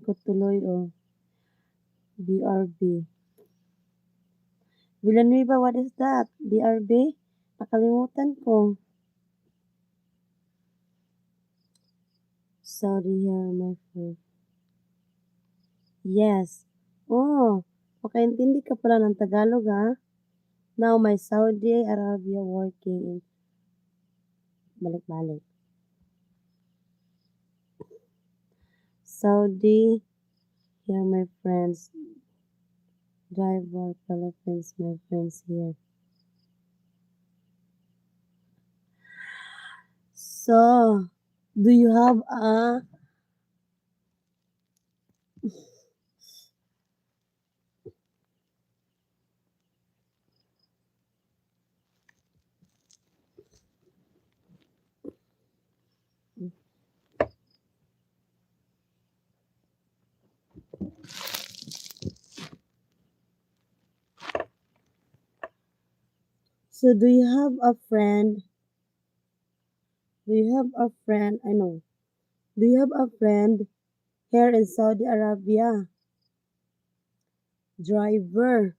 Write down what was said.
ko tuloy, oh. BRB. Villanueva, what is that? BRB? Nakalimutan ko. Saudi here, my friend. Yes. Oh, makaintindi ka pala ng Tagalog, ha? Now, my Saudi Arabia working in... Balik-balik. Saudi, here, my friends. Driver, Philippines, my friends here. So, do you have a... So, do you have a friend? Do you have a friend? I know. Do you have a friend here in Saudi Arabia? Driver.